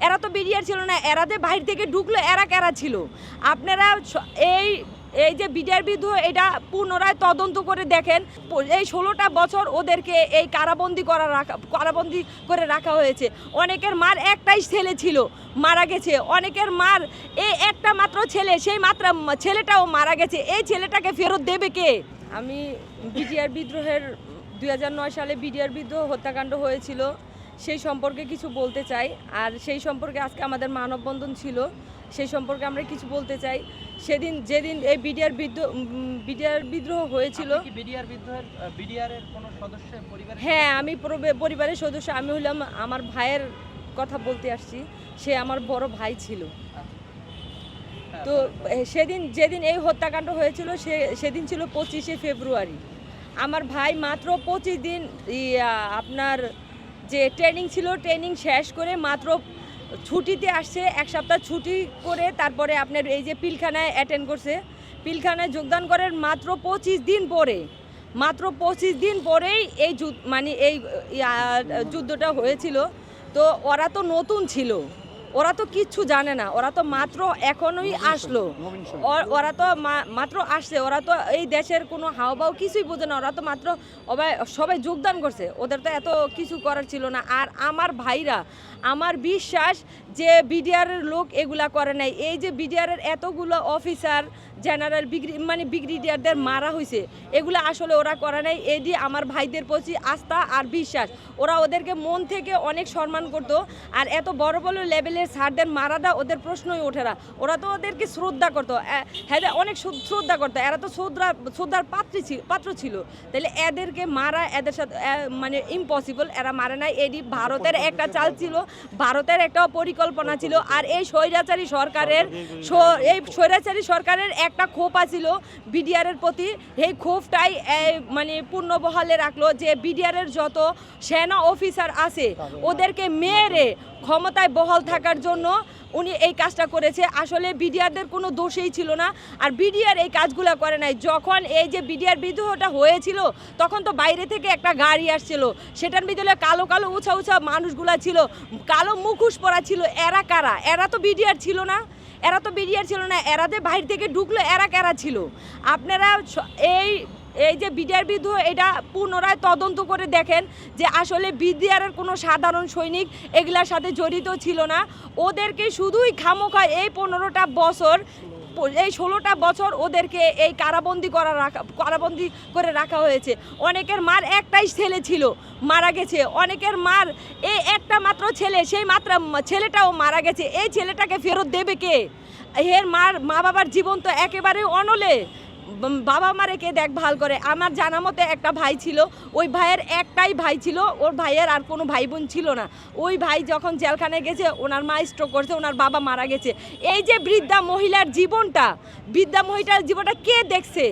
এরা তো বিডিআর ছিল না, এরাতে বাইরে থেকে ঢুকলো, এরা কারা ছিল? আপনারা এই এই যে বিডিআর বিদ্রোহ, এটা পুনরায় তদন্ত করে দেখেন। এই 16টা বছর ওদেরকে এই কারাবন্দি করে রাখা হয়েছে। অনেকের মার একটাই ছেলে ছিল, মারা গেছে। অনেকের মার এই একটা মাত্র ছেলে, সেই মাত্র ছেলেটাও মারা গেছে। এই ছেলেটাকে ফেরত দেবে কে? আমি বিডিআর বিদ্রোহের 2009 সালে বিডিআর বিদ্রোহ হত্যাকাণ্ড হয়েছিল, সেই সম্পর্কে কিছু বলতে চাই। আর সেই সম্পর্কে আজকে আমাদের মানববন্ধন ছিল, সেই সম্পর্কে আমরা কিছু বলতে চাই। যেদিন এই বিডিআর বিদ্রোহ হয়েছিল, বিডিআরের কোনো সদস্যের পরিবার? হ্যাঁ, আমি পরিবারের সদস্য। আমি হলাম আমার ভাইয়ের কথা বলতে আসছি, সে আমার বড় ভাই ছিল। তো যেদিন এই হত্যাকাণ্ড হয়েছিল সেদিন ছিল 25শে ফেব্রুয়ারি। আমার ভাই মাত্র 25 দিন আপনার যে ট্রেনিং ছিল, ট্রেনিং শেষ করে মাত্র ছুটিতে আসছে। 1 সপ্তাহ ছুটি করে তারপরে আপনার এই যে পিলখানায় অ্যাটেন্ড করছে। পিলখানায় যোগদান করার মাত্র 25 দিন পরেই এই যুদ্ধটা হয়েছিল। তো ওরা তো নতুন ছিল, ওরা তো কিচ্ছু জানে না, ওরা তো মাত্র এখনই আসলো, ওরা তো মাত্র আসছে, ওরা তো এই দেশের কোনো হাওয়াও কিছুই বোঝে না। ওরা তো মাত্র সবাই যোগদান করছে, ওদের তো এত কিছু করার ছিল না। আর আমার ভাইরা, আমার বিশ্বাস যে বিডিআরের লোক এগুলা করে নাই। এই যে বিডিআরের এতগুলো অফিসার, জেনারেল, ব্রিগেডিয়ারদের মারা হয়েছে, এগুলো আসলে ওরা করে নাই। এই দিয়ে আমার ভাইদের প্রতি আস্থা আর বিশ্বাস, ওরা ওদেরকে মন থেকে অনেক সম্মান করতো। আর এত বড় বড় লেভেলের স্যারদের মারাটা ওদের প্রশ্নই ওঠে না। ওরা তো ওদেরকে শ্রদ্ধা করতো, হ্যাঁ অনেক শ্রদ্ধা করতো। এরা তো শ্রদ্ধার পাত্র ছিল। তাহলে এদেরকে মারা এদের সাথে ইম্পসিবল, এরা মারে নাই। এটি ভারতের একটা চাল ছিল, ভারতের একটা পরিকল্পনা ছিল। আর এই স্বৈরাচারী সরকারের একটা ক্ষোভ আছিল বিডিআরের প্রতি। এই ক্ষোভটাই পূর্ণ বহালে রাখলো যে বিডিআরের যত সেনা অফিসার আছে ওদেরকে মেরে ক্ষমতায় বহাল থাকার জন্য উনি এই কাজটা করেছে। আসলে বিডিআরদের কোনো দোষই ছিল না, আর বিডিআর এই কাজগুলো করে নাই। যখন এই যে বিডিআর বিদ্রোহটা হয়েছিল তখন তো বাইরে থেকে একটা গাড়ি আসছিল, সেটার ভিতরে কালো কালো উঁচা মানুষগুলা ছিল, কালো মুখোশ পরা ছিল। এরা কারা? এরা তো বিডিআর ছিল না, এরাতে বাইরে থেকে ঢুকলো, এরা কারা ছিল? আপনারা এই যে বিডিআর বিদ্রোহ, এটা পুনরায় তদন্ত করে দেখেন যে আসলে বিডিআরের কোনো সাধারণ সৈনিক এগুলার সাথে জড়িত ছিল না। ওদেরকে শুধুই খামোখা এই 15টা বছর, এই 16টা বছর ওদেরকে এই কারাবন্দি করে রাখা হয়েছে। অনেকের মার একটাই ছেলে ছিল, মারা গেছে। অনেকের মার এই একটা মাত্র ছেলে, সেই মাত্র ছেলেটাও মারা গেছে। এই ছেলেটাকে ফেরত দেবে কে? এর মা বাবার জীবন তো একেবারে অনলে। বাবা মারে কে দেখভাল করে? আমার জানা মতে একটা ভাই ছিল, ওই ভাইয়ের একটাই ভাই ছিল, ওর ভাইয়ের আর কোনো ভাই বোন ছিল না। ওই ভাই যখন জেলখানায় গেছে, ওনার মা স্ট্রোক করছে, ওনার বাবা মারা গেছে। এই যে বৃদ্ধা মহিলার জীবনটা কে দেখছে?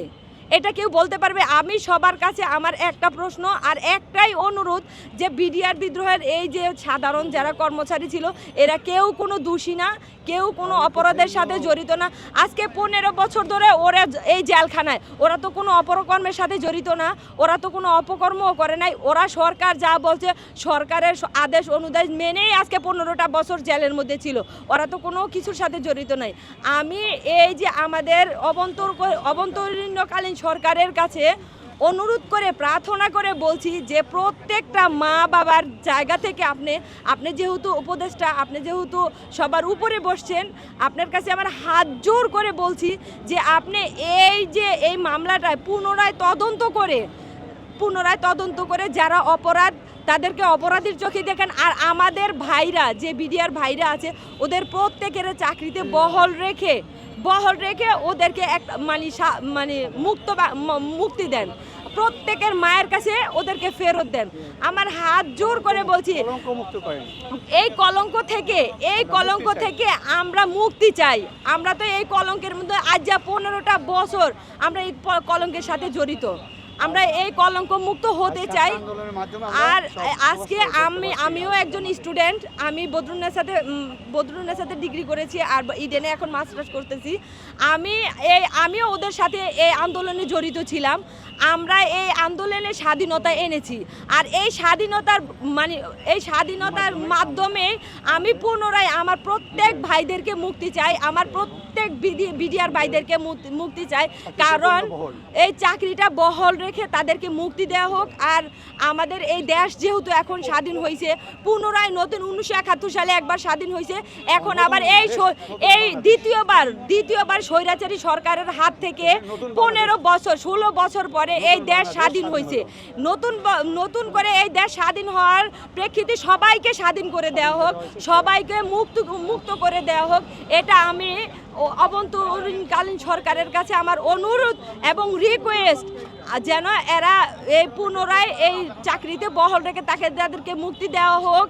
এটা কেউ বলতে পারবে? আমি সবার কাছে আমার একটা প্রশ্ন আর একটাই অনুরোধ যে বিডিআর বিদ্রোহের এই যে সাধারণ যারা কর্মচারী ছিল, এরা কেউ কোনো দোষী না, কেউ কোনো অপরাধের সাথে জড়িত না। আজকে 15 বছর ধরে ওরা এই জেলখানায়, ওরা তো কোনো অপকর্মের সাথে জড়িত না, ওরা তো কোনো অপকর্মও করে নাই। ওরা সরকার যা বলছে সরকারের আদেশ অনুযায়ী মেনেই আজকে 15টা বছর জেলের মধ্যে ছিল। ওরা তো কোনো কিছুর সাথে জড়িত নাই। আমি এই যে আমাদের অভ্যন্তরীণকালীন সরকারের কাছে অনুরোধ করে প্রার্থনা করে বলছি যে প্রত্যেকটা মা বাবার জায়গা থেকে আপনি যেহেতু উপদেষ্টা, আপনি যেহেতু সবার উপরে বসছেন, আপনার কাছে আমার হাত জোর করে বলছি যে আপনি এই মামলাটায় পুনরায় তদন্ত করে যারা অপরাধ তাদেরকে অপরাধীর চোখে দেখেন। আর আমাদের ভাইরা যে বিডিআর ভাইরা আছে ওদের প্রত্যেকের চাকরিতে বহাল রেখে ওদেরকে মুক্তি দেন। প্রত্যেকের মায়ের কাছে ওদেরকে ফেরত দেন। আমার হাত জোর করে বলছি, এই কলঙ্ক থেকে আমরা মুক্তি চাই। আমরা তো এই কলঙ্কের মধ্যে আজ যা 15টা বছর আমরা এই কলঙ্কের সাথে জড়িত। আমরা এই কলঙ্ক মুক্ত হতে চাই। আন্দোলনের মাধ্যমে আর আজকে আমিও একজন স্টুডেন্ট, আমি বদরুন্নেসাতে ডিগ্রি করেছি আর ইডেনে এখন মাস্টার্স করতেছি। আমিও ওদের সাথে এই আন্দোলনে জড়িত ছিলাম। আমরা এই আন্দোলনে স্বাধীনতা এনেছি, আর এই স্বাধীনতার মাধ্যমে আমি পুনরায় আমার প্রত্যেক ভাইদেরকে মুক্তি চাই, আমার প্রত্যেক বিডিআর ভাইদেরকে মুক্তি চাই, কারণ এই চাকরিটা বহাল রেখে তাদেরকে মুক্তি দেওয়া হোক। আর আমাদের এই দেশ যেহেতু এখন স্বাধীন হয়েছে, পুনরায় নতুন 1971 সালে একবার স্বাধীন হয়েছে, এখন আবার এই দ্বিতীয়বার স্বৈরাচারী সরকারের হাত থেকে 16 বছর পরে এই দেশ স্বাধীন হয়েছে। নতুন করে এই দেশ স্বাধীন হওয়ার প্রেক্ষিতে সবাইকে স্বাধীন করে দেওয়া হোক, সবাইকে মুক্ত করে দেওয়া হোক। এটা আমি অভ্যন্তরীণকালীন সরকারের কাছে আমার অনুরোধ এবং রিকোয়েস্ট, যেন এরা এই পুনরায় এই চাকরিতে বহাল রেখে তাদেরকে মুক্তি দেওয়া হোক।